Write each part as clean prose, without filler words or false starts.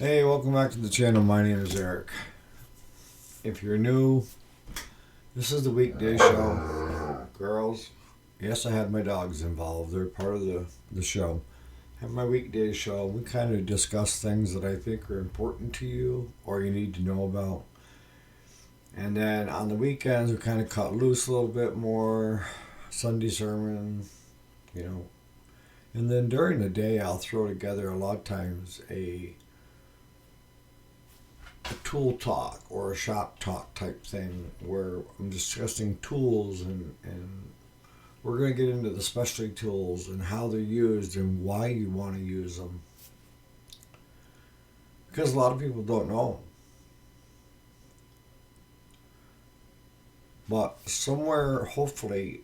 Hey, welcome back to the channel. My name is Eric. If you're new, this is the weekday show. Girls, yes, I had my dogs involved. They're part of the show. I have my weekday show. We kind of discuss things that I think are important to you or you need to know about. And then on the weekends, we kind of cut loose a little bit more. Sunday sermon, you know. And then during the day, I'll throw together a lot of times a tool talk or a shop talk type thing where I'm discussing tools and we're going to get into the specialty tools and how they're used and why you want to use them. Because a lot of people don't know. But somewhere, hopefully,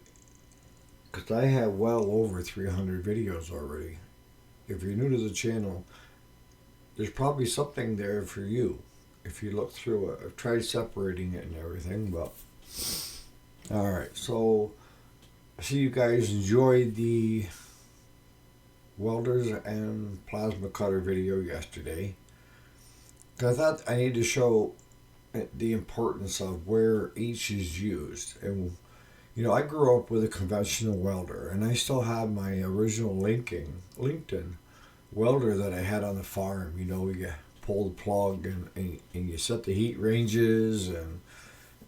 because I have well over 300 videos already. If you're new to the channel, there's probably something there for you if you look through it. I've tried separating it and everything, but alright, so I see you guys enjoyed the welders and plasma cutter video yesterday. Because I thought I need to show the importance of where each is used. And you know, I grew up with a conventional welder, and I still have my original LinkedIn welder that I had on the farm. You know, you pull the plug and you set the heat ranges, and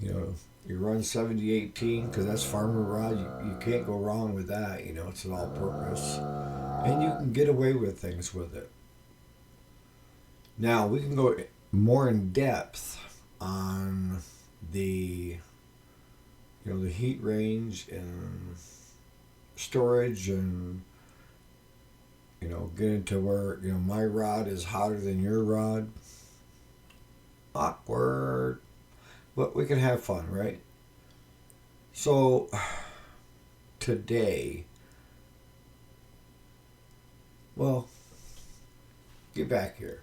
you know, you run 7018 because that's farmer rod. You can't go wrong with that. You know, it's an all-purpose, and you can get away with things with it. Now we can go more in depth on the the heat range and storage, and get into where my rod is hotter than your rod. Awkward, but we can have fun, right? So today, well, get back here.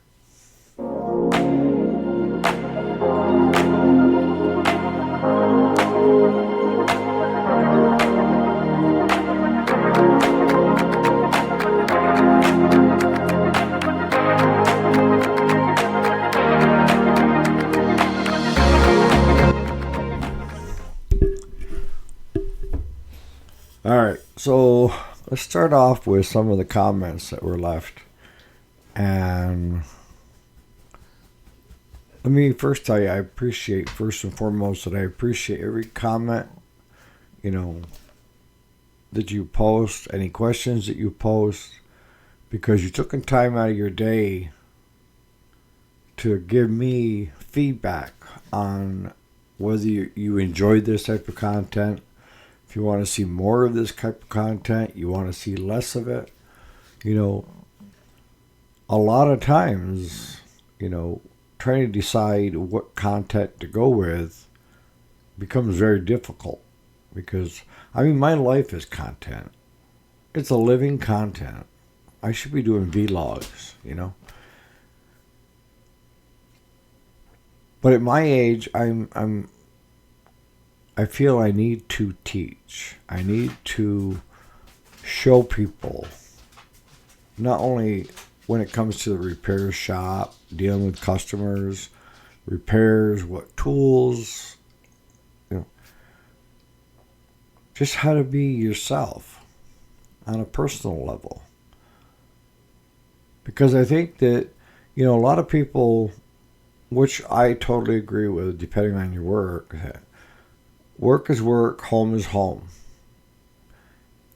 All right, so let's start off with some of the comments that were left. And let me first tell you, I appreciate, first and foremost, that I appreciate every comment, that you post, any questions that you post, because you took time out of your day to give me feedback on whether you enjoyed this type of content. If you want to see more of this type of content, you want to see less of it, a lot of times, trying to decide what content to go with becomes very difficult because, my life is content. It's a living content. I should be doing vlogs, But at my age, I feel I need to teach. I need to show people, not only when it comes to the repair shop, dealing with customers, repairs, what tools, just how to be yourself on a personal level. Because I think that, a lot of people, which I totally agree with, depending on your work, work is work, home is home.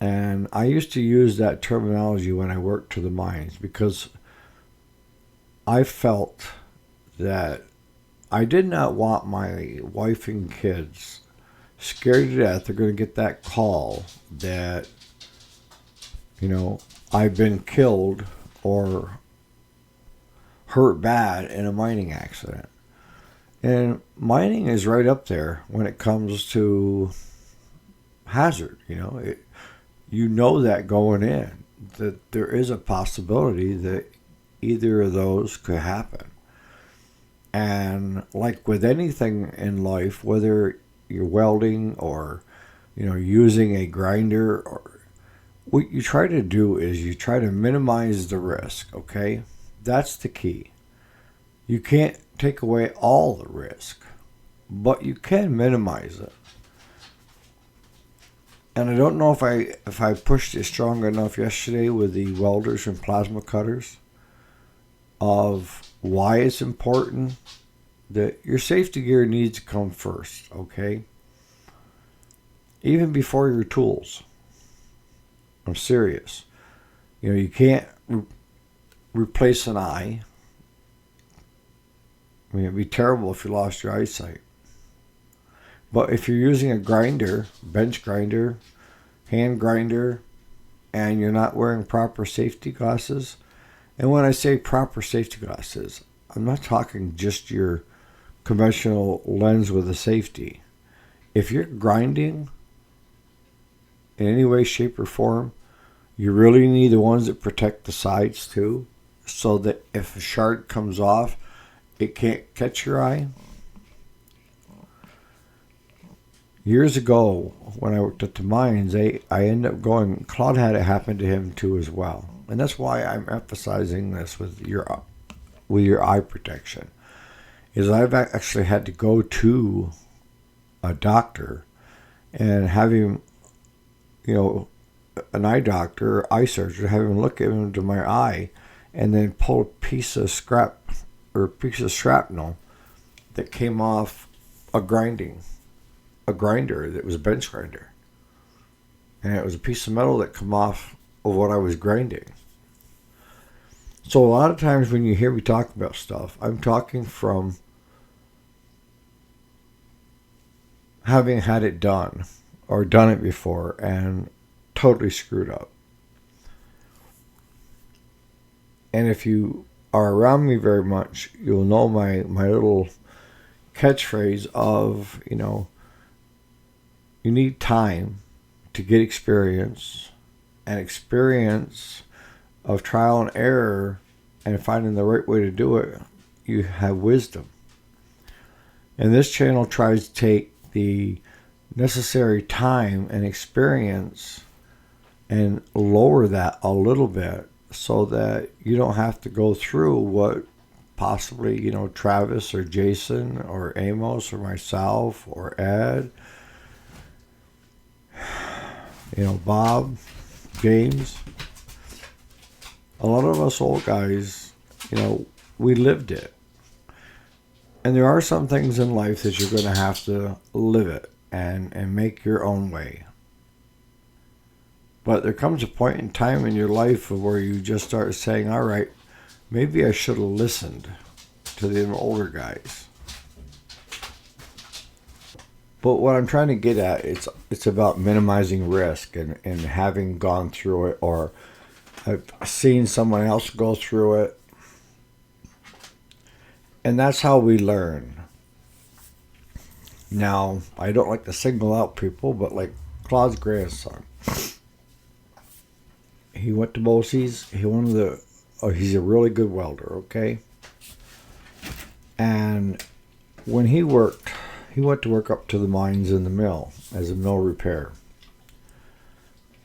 And I used to use that terminology when I worked to the mines because I felt that I did not want my wife and kids scared to death they're going to get that call that, I've been killed or hurt bad in a mining accident. And mining is right up there when it comes to hazard. You know that going in, that there is a possibility that either of those could happen. And like with anything in life, whether you're welding or using a grinder, or what you try to do is you try to minimize the risk. Okay, that's the key. You can't take away all the risk, but you can minimize it. And I don't know if I pushed it strong enough yesterday with the welders and plasma cutters of why it's important that your safety gear needs to come first, okay? Even before your tools. I'm serious. You know, you can't replace an eye. I mean, it'd be terrible if you lost your eyesight. But if you're using a grinder, bench grinder, hand grinder, and you're not wearing proper safety glasses, and when I say proper safety glasses, I'm not talking just your conventional lens with a safety. If you're grinding in any way, shape, or form, you really need the ones that protect the sides too, so that if a shard comes off, it can't catch your eye. Years ago, when I worked at the mines, I ended up going, Claude had it happen to him too as well. And that's why I'm emphasizing this with your eye protection. Is I've actually had to go to a doctor and have him, you know, an eye doctor, eye surgeon, have him look into my eye and then pull a piece of scrap or a piece of shrapnel that came off a grinder that was a bench grinder. And it was a piece of metal that come off of what I was grinding. So a lot of times when you hear me talk about stuff, I'm talking from having had it done or done it before and totally screwed up. And if you are around me very much, you'll know my little catchphrase of, you know, you need time to get experience, and experience of trial and error and finding the right way to do it, you have wisdom. And this channel tries to take the necessary time and experience and lower that a little bit so that you don't have to go through what possibly, you know, Travis or Jason or Amos or myself or Ed, you know, Bob, James. A lot of us old guys, you know, we lived it. And there are some things in life that you're going to have to live it and make your own way. But there comes a point in time in your life where you just start saying, all right, maybe I should have listened to the older guys. But what I'm trying to get at, it's about minimizing risk and having gone through it, or I've seen someone else go through it. And that's how we learn. Now, I don't like to single out people, but like Claude's grandson. He went to BOCES. He's a really good welder, okay? And when he went to work up to the mines in the mill as a mill repair.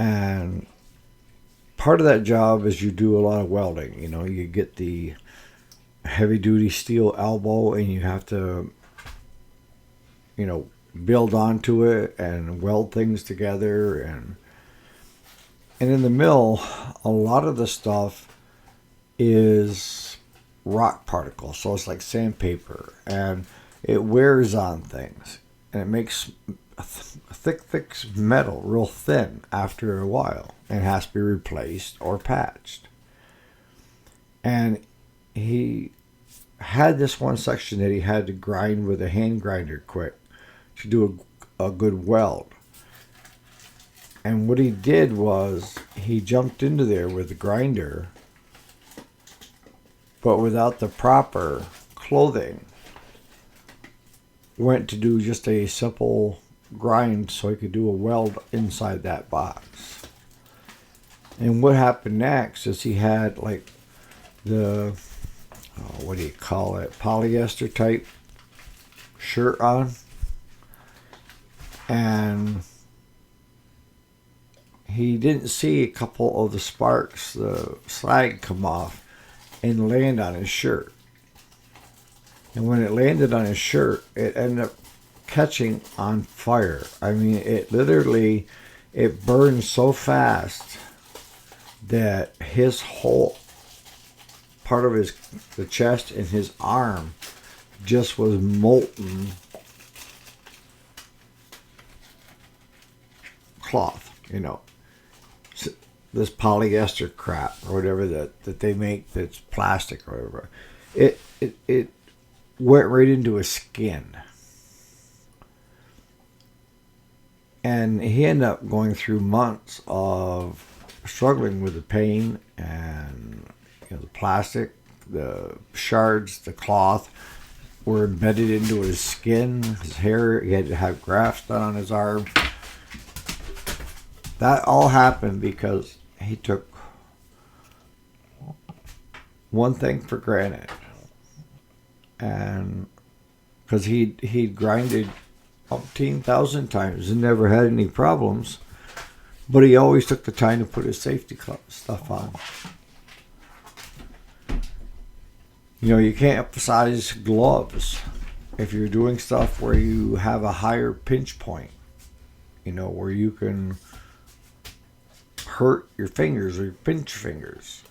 And part of that job is you do a lot of welding. You know, you get the heavy duty steel elbow and you have to, you know, build onto it and weld things together. And in the mill, a lot of the stuff is rock particles. So it's like sandpaper, and it wears on things, and it makes thick metal real thin after a while, and it has to be replaced or patched. And he had this one section that he had to grind with a hand grinder quick to do a good weld. And what he did was he jumped into there with the grinder, but without the proper clothing. Went to do just a simple grind so he could do a weld inside that box. And what happened next is he had like the, what do you call it, polyester type shirt on. And he didn't see a couple of the sparks, the slag come off and land on his shirt. And when it landed on his shirt, it ended up catching on fire. I mean, it literally, it burned so fast that his whole part of the chest and his arm just was molten cloth, this polyester crap or whatever that they make that's plastic or whatever. It went right into his skin. And he ended up going through months of struggling with the pain and the plastic, the shards, the cloth were embedded into his skin, his hair. He had to have grafts done on his arm. That all happened because he took one thing for granted. And because he'd grinded 10,000 times and never had any problems, but he always took the time to put his safety stuff on. You can't emphasize gloves if you're doing stuff where you have a higher pinch point, where you can hurt your fingers or pinch fingers,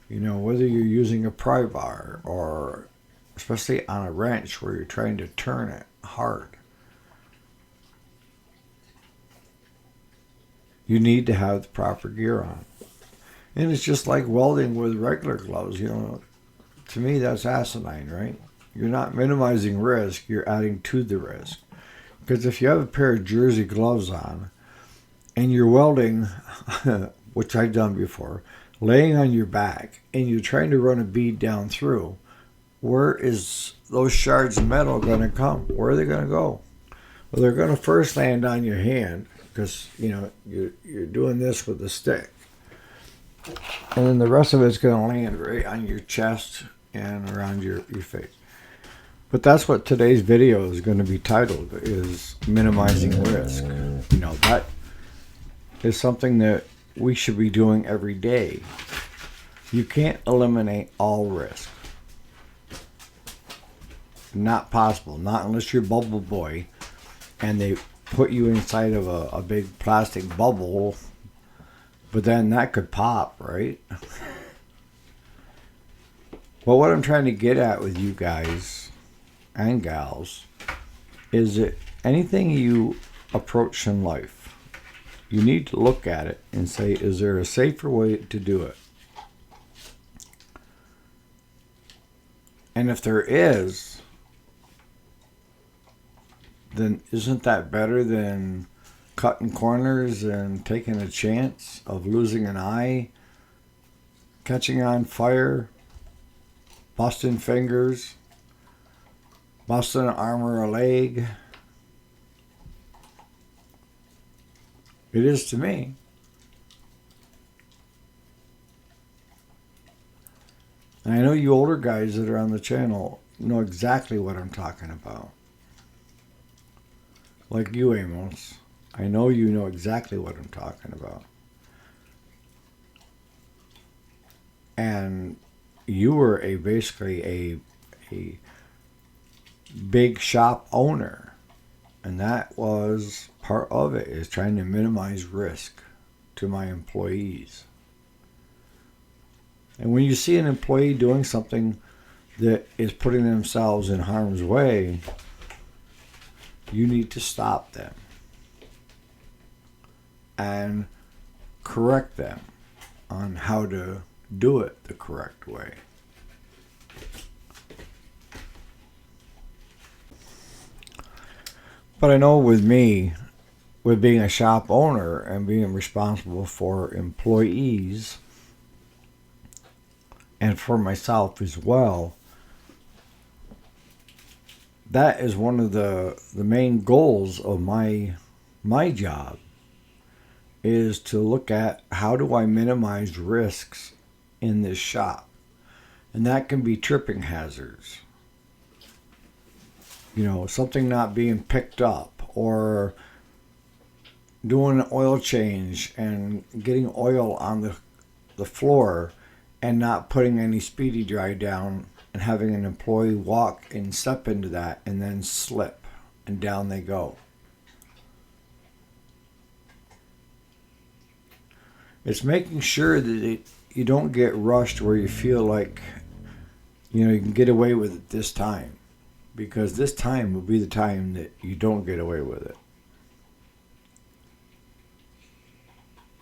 whether you're using a pry bar or especially on a wrench where you're trying to turn it hard. You need to have the proper gear on. And it's just like welding with regular gloves, To me, that's asinine, right? You're not minimizing risk, you're adding to the risk. Because if you have a pair of jersey gloves on and you're welding, which I've done before, laying on your back and you're trying to run a bead down through, where is those shards of metal going to come? Where are they going to go? Well, they're going to first land on your hand because, you're doing this with a stick. And then the rest of it's going to land right on your chest and around your face. But that's what today's video is going to be titled, is minimizing risk. That is something that we should be doing every day. You can't eliminate all risk. Not possible. Not unless you're Bubble Boy and they put you inside of a big plastic bubble. But then that could pop, right? But what I'm trying to get at with you guys and gals is that anything you approach in life, you need to look at it and say, is there a safer way to do it? And if there is, then isn't that better than cutting corners and taking a chance of losing an eye, catching on fire, busting fingers, busting an arm or a leg? It is to me. And I know you older guys that are on the channel know exactly what I'm talking about. Like you, Amos. I know you know exactly what I'm talking about. And you were basically a big shop owner. And that was part of it, is trying to minimize risk to my employees. And when you see an employee doing something that is putting themselves in harm's way, you need to stop them and correct them on how to do it the correct way. But I know with me, with being a shop owner and being responsible for employees and for myself as well, that is one of the main goals of my job, is to look at how do I minimize risks in this shop. And that can be tripping hazards. Something not being picked up, or doing an oil change and getting oil on the floor and not putting any speedy dry down and having an employee walk and step into that and then slip and down they go. It's making sure that you don't get rushed where you feel like, you can get away with it this time. Because this time will be the time that you don't get away with it.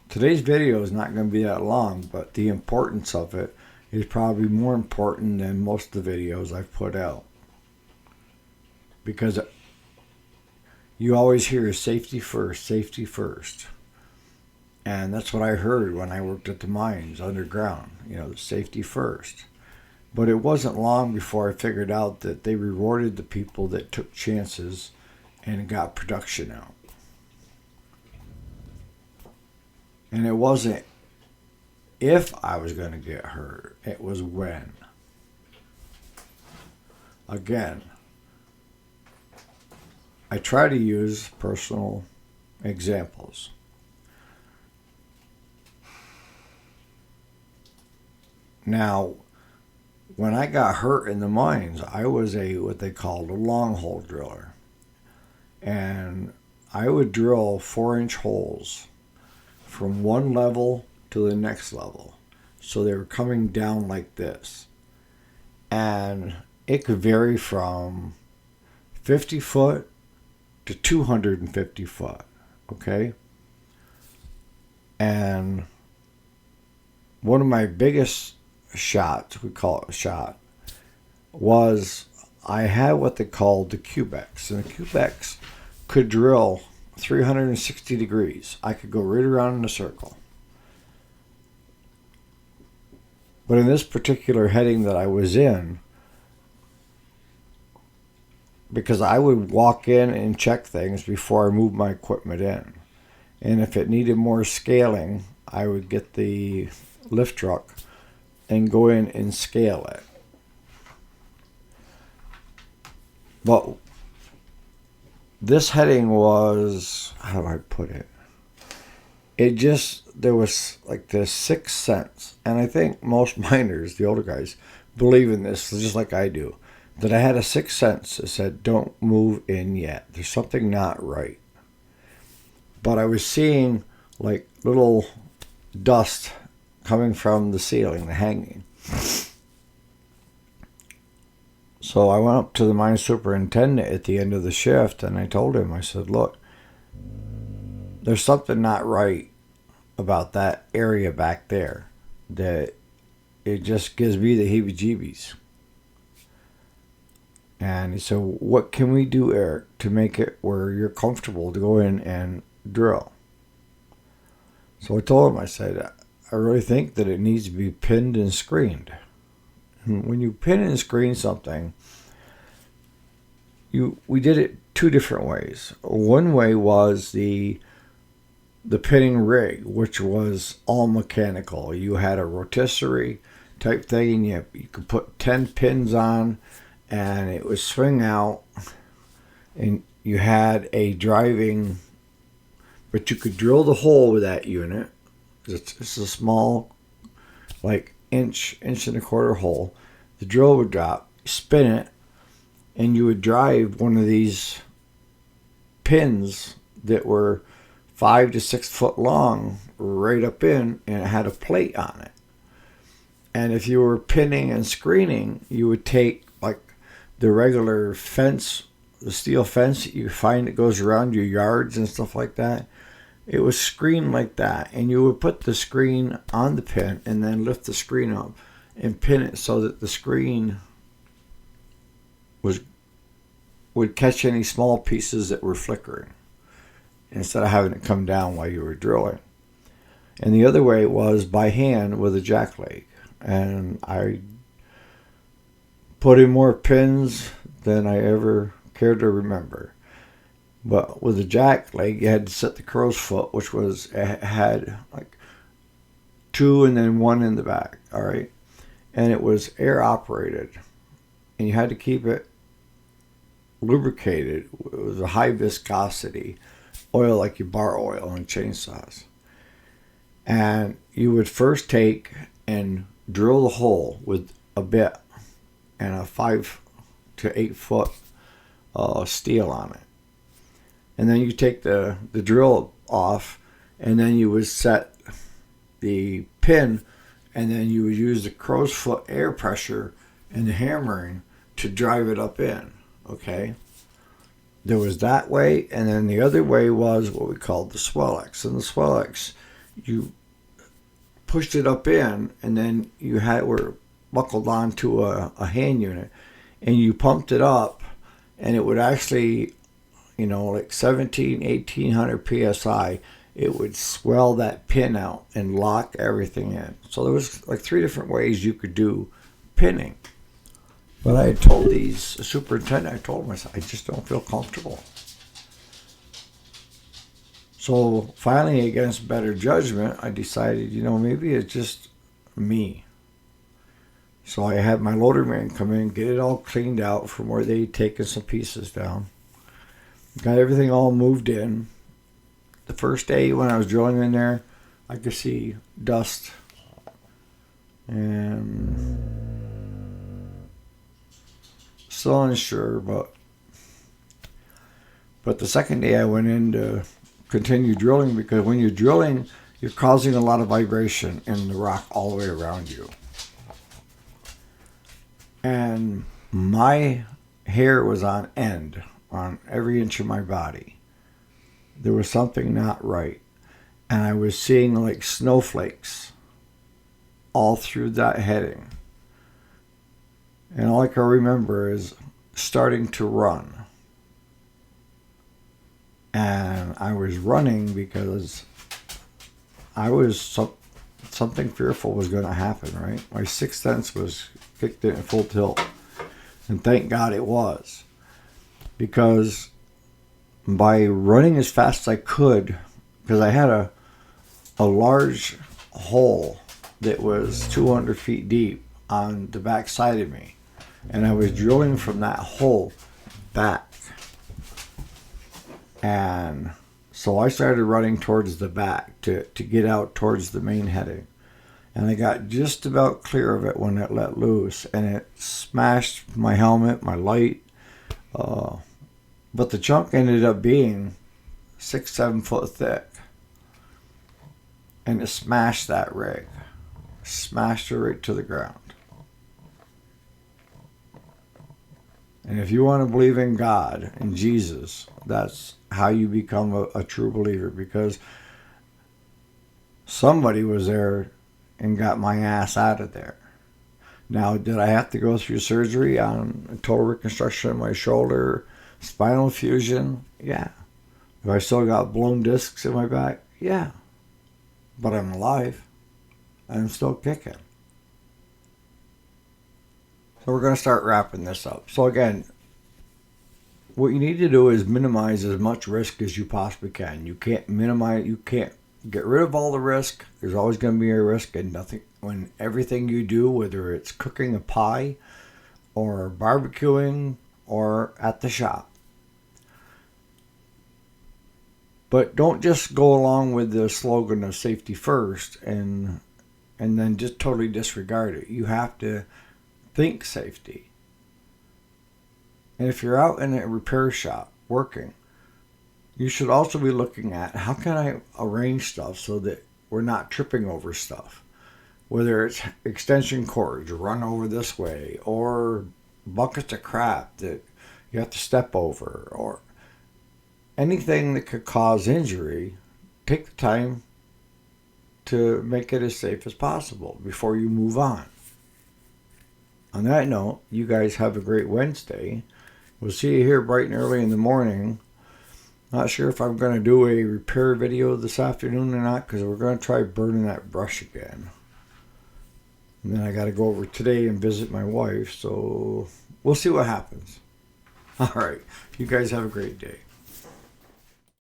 Today's video is not going to be that long, but the importance of it is probably more important than most of the videos I've put out. Because you always hear safety first, safety first. And that's what I heard when I worked at the mines underground, safety first. But it wasn't long before I figured out that they rewarded the people that took chances and got production out. And it wasn't if I was going to get hurt, it was when. Again, I try to use personal examples. Now, when I got hurt in the mines, I was what they called a long hole driller. And I would drill 4-inch holes from one level to the next level. So they were coming down like this. And it could vary from 50 foot to 250 foot. Okay? And one of my biggest shots, we call it a shot, was I had what they called the Cubex. And the Cubex could drill 360 degrees. I could go right around in a circle. But in this particular heading that I was in, because I would walk in and check things before I moved my equipment in. And if it needed more scaling, I would get the lift truck and go in and scale it. But this heading was, how do I put it? There was like this sixth sense. And I think most miners, the older guys, believe in this just like I do. That I had a sixth sense that said, don't move in yet. There's something not right. But I was seeing like little dust coming from the ceiling, the hanging. So I went up to the mine superintendent at the end of the shift and I told him, I said, look, there's something not right about that area back there, that it just gives me the heebie-jeebies. And he said, what can we do, Eric, to make it where you're comfortable to go in and drill? So I told him, I said, I really think that it needs to be pinned and screened. And when you pin and screen something, we did it two different ways. One way was the pinning rig, which was all mechanical. You had a rotisserie type thing, and you could put 10 pins on, and it would swing out, and you had a driving, but you could drill the hole with that unit. It's a small, like inch and a quarter hole. The drill would drop, spin it, and you would drive one of these pins that were 5 to 6 foot long right up in, and it had a plate on it. And if you were pinning and screening, you would take like the regular fence, the steel fence that you find that goes around your yards and stuff like that. It was screened like that, and you would put the screen on the pin and then lift the screen up and pin it so that the screen would catch any small pieces that were flickering instead of having it come down while you were drilling. And the other way was by hand with a jack leg. And I put in more pins than I ever cared to remember. But with a jack leg, you had to set the crow's foot, which had like 2 and then 1 in the back, all right? And it was air operated. And you had to keep it lubricated. It was a high viscosity oil, like you bar oil on chainsaws. And you would first take and drill the hole with a bit and a 5 to 8 foot steel on it. And then you take the drill off, and then you would set the pin, and then you would use the crow's foot air pressure and the hammering to drive it up in. Okay? There was that way, and then the other way was what we called the Swellex. And the Swellex, you pushed it up in, and then you were buckled onto a hand unit, and you pumped it up, and it would actually, like 1800 psi, it would swell that pin out and lock everything in. So there was like 3 different ways you could do pinning. But I had told the superintendent, I told him, I said, I just don't feel comfortable. So finally, against better judgment, I decided, maybe it's just me. So I had my loader man come in, get it all cleaned out from where they'd taken some pieces down. Got everything all moved in. The first day when I was drilling in there, I could see dust. And still unsure, but the second day I went in to continue drilling, because when you're drilling, you're causing a lot of vibration in the rock all the way around you. And my hair was on end on every inch of my body. There was something not right. And I was seeing like snowflakes all through that heading. And all I can remember is starting to run. And I was running because something fearful was going to happen, right? My sixth sense was kicked in at full tilt. And thank God it was. Because by running as fast as I could, because I had a large hole that was 200 feet deep on the back side of me. And I was drilling from that hole back. And so I started running towards the back to get out towards the main heading. And I got just about clear of it when it let loose. And it smashed my helmet, my light. But the chunk ended up being 6-7 foot thick. And it smashed that rig. Smashed her right to the ground. And if you want to believe in God, in Jesus, that's how you become a true believer. Because somebody was there and got my ass out of there. Now, did I have to go through surgery on a total reconstruction of my shoulder, spinal fusion? Yeah. Have I still got blown discs in my back? Yeah. But I'm alive. I'm still kicking. So we're going to start wrapping this up. So again, what you need to do is minimize as much risk as you possibly can. You can't get rid of all the risk. There's always going to be a risk, and when everything you do, whether it's cooking a pie or barbecuing or at the shop. But don't just go along with the slogan of safety first and then just totally disregard it. You have to think safety. And if you're out in a repair shop working, you should also be looking at how can I arrange stuff so that we're not tripping over stuff. Whether it's extension cords run over this way, or buckets of crap that you have to step over, or anything that could cause injury, take the time to make it as safe as possible before you move on. On that note, you guys have a great Wednesday. We'll see you here bright and early in the morning. Not sure if I'm going to do a repair video this afternoon or not, because we're going to try burning that brush again. And then I got to go over today and visit my wife, so we'll see what happens. All right. You guys have a great day.